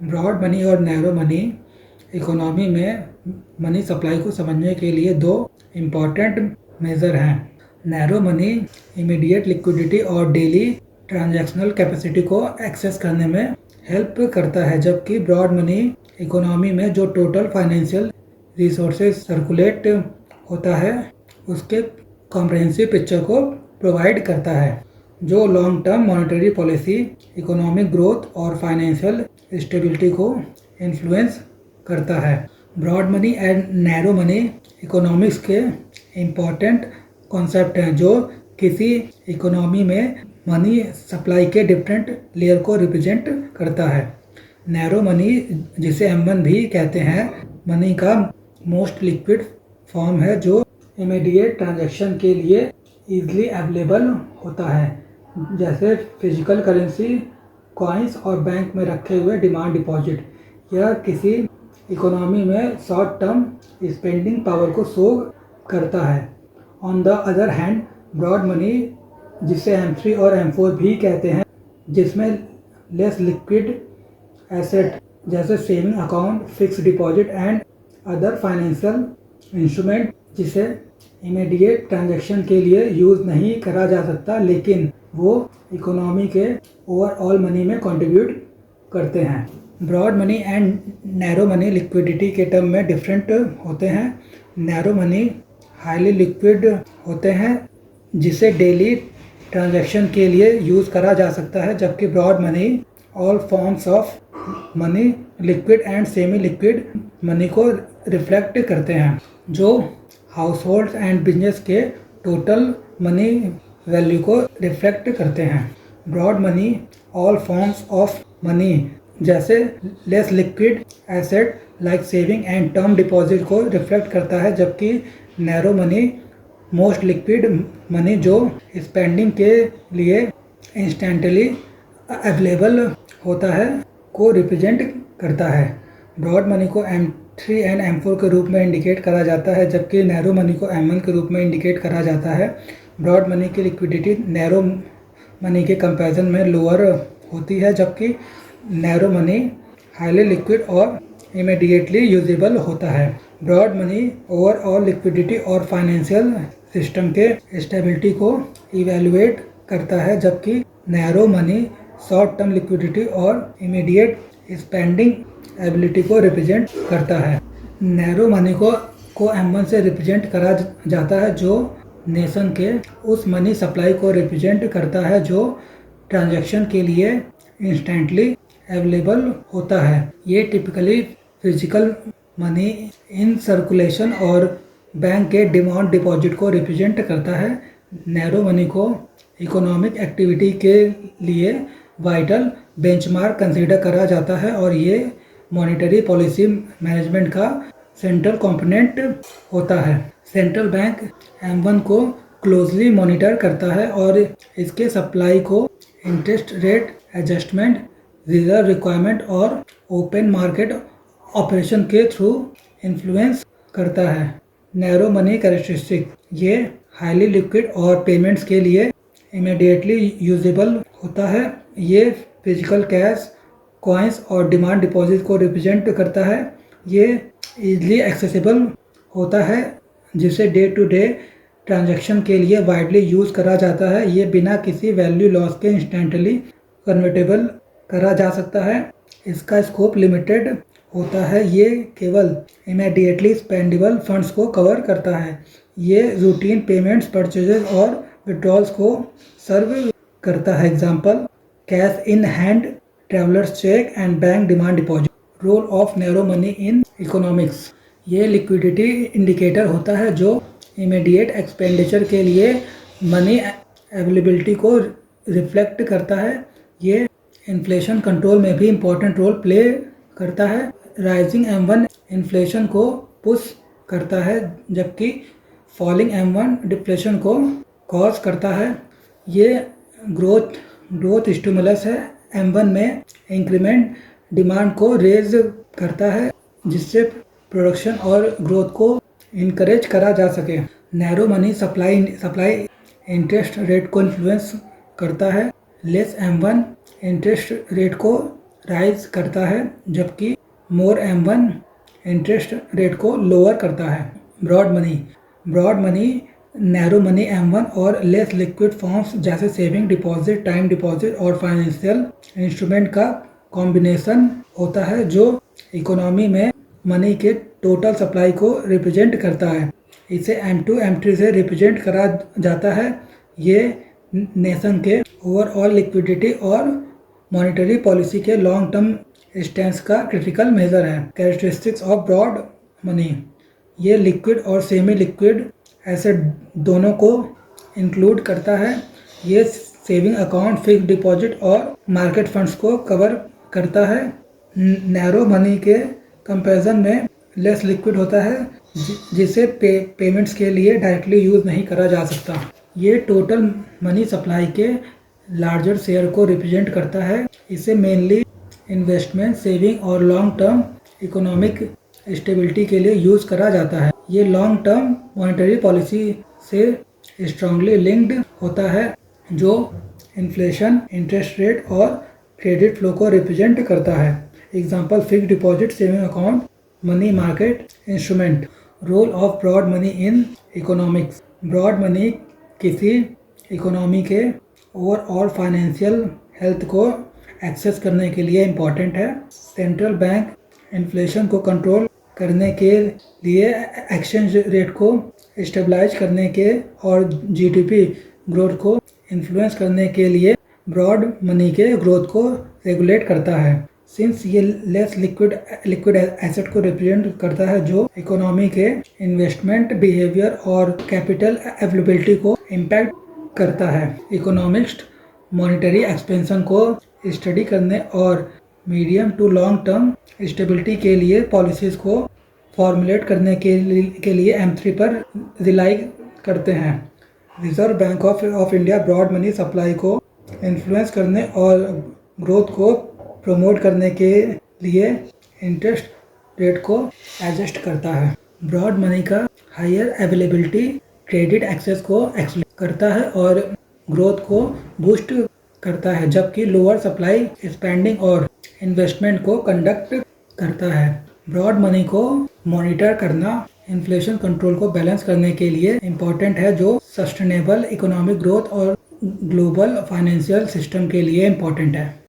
Broad money और narrow money economy में money supply को समझने के लिए दो इम्पॉर्टेंट मेजर हैं। नैरो मनी इमीडिएट लिक्विडिटी और डेली ट्रांजैक्शनल कैपेसिटी को एक्सेस करने में हेल्प करता है, जबकि ब्रॉड मनी इकोनॉमी में जो टोटल फाइनेंशियल रिसोर्सेज सर्कुलेट होता है उसके कॉम्प्रहेंसिव पिक्चर को प्रोवाइड करता है, जो long term monetary policy, economic growth और फाइनेंशियल स्टेबिलिटी को इन्फ्लुएंस करता है। Broad money and narrow money economics के इम्पॉर्टेंट कॉन्सेप्ट हैं जो किसी इकोनॉमी में मनी सप्लाई के डिफरेंट लेयर को रिप्रेजेंट करता है। नैरो मनी, जिसे M1 भी कहते हैं, मनी का मोस्ट लिक्विड फॉर्म है जो इमीडिएट ट्रांजैक्शन के लिए ईजिली अवेलेबल होता है, जैसे फिजिकल करेंसी, कॉइन्स और बैंक में रखे हुए डिमांड डिपॉजिट। यह किसी इकोनॉमी में शॉर्ट टर्म स्पेंडिंग पावर को शो करता है। On the other hand, broad money, जिसे M3 और M4 भी कहते हैं, जिसमें लेस लिक्विड एसेट जैसे saving account, fix deposit and other financial instrument, जिसे इमीडिएट ट्रांजैक्शन के लिए यूज़ नहीं करा जा सकता लेकिन वो इकोनॉमी के ओवरऑल मनी में कंट्रीब्यूट करते हैं। Broad money and narrow money liquidity के टर्म में डिफरेंट होते हैं। नैरो मनी हाईली लिक्विड होते हैं जिसे डेली ट्रांजैक्शन के लिए यूज़ करा जा सकता है, जबकि broad money all forms of money, liquid and semi liquid money को रिफ्लेक्ट करते हैं, जो हाउस होल्ड एंड बिजनेस के टोटल मनी वैल्यू को रिफ्लेक्ट करते हैं। Broad money all forms of money जैसे less liquid asset like saving and term deposit को रिफ्लेक्ट करता है, जबकि narrow money most liquid money जो स्पेंडिंग के लिए इंस्टेंटली अवेलेबल होता है को रिप्रेजेंट करता है। ब्रॉड मनी को M3 एंड M4 के रूप में इंडिकेट करा जाता है, जबकि नैरो मनी को M1 के रूप में इंडिकेट करा जाता है। ब्रॉड मनी की लिक्विडिटी नैरो मनी के कंपैरिजन में लोअर होती है, जबकि नैरो मनी हाईली लिक्विड और इमीडिएटली यूजेबल होता है। ब्रॉड मनी ओवरऑल लिक्विडिटी और फाइनेंशियल सिस्टम के स्टेबिलिटी को इवेलुएट करता है, जबकि narrow money short term liquidity और इमीडिएट स्पेंडिंग एबिलिटी को रिप्रेजेंट करता है। नैरो मनी को M1 से रिप्रेजेंट करा जाता है, जो नेशन के उस मनी सप्लाई को रिप्रेजेंट करता है जो ट्रांजैक्शन के लिए इंस्टेंटली अवेलेबल होता है। ये typically physical money in circulation और बैंक के डिमांड डिपॉजिट को रिप्रेजेंट करता है। नैरो मनी को इकोनॉमिक एक्टिविटी के लिए वाइटल बेंचमार्क कंसीडर करा जाता है और ये मॉनेटरी पॉलिसी मैनेजमेंट का सेंट्रल कंपोनेंट होता है। सेंट्रल बैंक M1 को क्लोजली मॉनिटर करता है और इसके सप्लाई को interest rate adjustment, reserve requirement और ओपन मार्केट ऑपरेशन के थ्रू इन्फ्लुएंस करता है। नैरो मनी कैरेक्टरिस्टिक, ये हाईली लिक्विड और पेमेंट्स के लिए इमीडिएटली यूजेबल होता है। ये फिजिकल कैश, कॉइन्स और डिमांड डिपॉजिट को रिप्रेजेंट करता है। ये इजीली एक्सेसिबल होता है, जिसे डे टू डे ट्रांजैक्शन के लिए वाइडली यूज़ करा जाता है। ये बिना किसी वैल्यू लॉस के इंस्टेंटली कन्वर्टेबल करा जा सकता है। इसका स्कोप लिमिटेड होता है, ये केवल इमीडिएटली स्पेंडेबल फंड्स को कवर करता है। ये रूटीन पेमेंट्स, परचेजेस और विड्रॉल्स को सर्व करता है। Example, cash in hand, travellers cheque and bank demand deposit. Role of narrow money in economics, ये लिक्विडिटी इंडिकेटर होता है जो इमीडिएट एक्सपेंडिचर के लिए मनी अवेलेबिलिटी को रिफ्लेक्ट करता है। ये इन्फ्लेशन कंट्रोल में भी इम्पोर्टेंट रोल प्ले करता है। राइजिंग M1 इन्फ्लेशन को पुश करता है, जबकि फॉलिंग M1 डिफ्लेशन को कॉज करता है। ये ग्रोथ स्टिमुलस है। M1 में इंक्रीमेंट डिमांड को रेज करता है, जिससे प्रोडक्शन और ग्रोथ को इनकरेज करा जा सके। Narrow money supply interest rate को इन्फ्लुएंस करता है। लेस M1 इंटरेस्ट रेट को राइज करता है, जबकि मोर M1 इंटरेस्ट रेट को लोअर करता है। Broad money narrow money M1 और लेस लिक्विड फॉर्म्स जैसे सेविंग डिपॉजिट, टाइम डिपॉजिट और फाइनेंशियल इंस्ट्रूमेंट का कॉम्बिनेशन होता है जो इकोनॉमी में मनी के टोटल सप्लाई को रिप्रेजेंट करता है। इसे M2 M3 से रिप्रेजेंट करा जाता है। ये नेशन के ओवरऑल लिक्विडिटी और मॉनेटरी पॉलिसी के लॉन्ग टर्म स्टैंस का क्रिटिकल मेजर है। कैरेक्टरिस्टिक्स ऑफ ब्रॉड मनी, ये लिक्विड और सेमी लिक्विड एसेट दोनों को इंक्लूड करता है। ये सेविंग अकाउंट, फिक्स्ड डिपॉजिट और मार्केट फंड्स को कवर करता है। नैरो मनी के कंपैरिजन में लेस लिक्विड होता है, जिसे पेमेंट्स के लिए डायरेक्टली यूज़ नहीं करा जा सकता। ये टोटल मनी सप्लाई के लार्जर शेयर को रिप्रेजेंट करता है। इसे मेनली इन्वेस्टमेंट, सेविंग और लॉन्ग टर्म इकोनॉमिक स्टेबिलिटी के लिए यूज़ करा जाता है। ये लॉन्ग टर्म मॉनेटरी पॉलिसी से स्ट्रांगली लिंक्ड होता है, जो इन्फ्लेशन, इंटरेस्ट रेट और क्रेडिट फ्लो को रिप्रेजेंट करता है। Example, fixed deposit, saving account, money market instrument. Role of broad money in economics, broad money किसी इकोनॉमी के ओवरऑल फाइनेंशियल हेल्थ को एक्सेस करने के लिए इम्पॉर्टेंट है। सेंट्रल बैंक इन्फ्लेशन को कंट्रोल करने के लिए, एक्सचेंज रेट को स्टेबलाइज करने के और जीडीपी ग्रोथ को इन्फ्लुएंस करने के लिए ब्रॉड मनी के ग्रोथ को रेगुलेट करता है। सिंस ये लेस लिक्विड एसेट को रिप्रेजेंट करता है जो इकोनॉमी के इन्वेस्टमेंट बिहेवियर और कैपिटल अवेलेबिलिटी को इम्पैक्ट करता है। इकोनॉमिस्ट मॉनेटरी एक्सपेंशन को स्टडी करने और medium to long term stability के लिए पॉलिसीज़ को फॉर्मुलेट करने के लिए M3 पर रिलाई करते हैं। Reserve Bank of India broad money supply को इन्फ्लुएंस करने और ग्रोथ को प्रमोट करने के लिए इंटरेस्ट रेट को एडजस्ट करता है। ब्रॉड मनी का हायर अवेलेबिलिटी क्रेडिट एक्सेस को एक्सप्लेन करता है और ग्रोथ को बूस्ट करता है, जबकि लोअर सप्लाई स्पेंडिंग और इन्वेस्टमेंट को कंडक्ट करता है। ब्रॉड मनी को मॉनिटर करना इन्फ्लेशन कंट्रोल को बैलेंस करने के लिए इम्पॉर्टेंट है, जो सस्टेनेबल इकोनॉमिक ग्रोथ और ग्लोबल फाइनेंशियल सिस्टम के लिए इम्पॉर्टेंट है।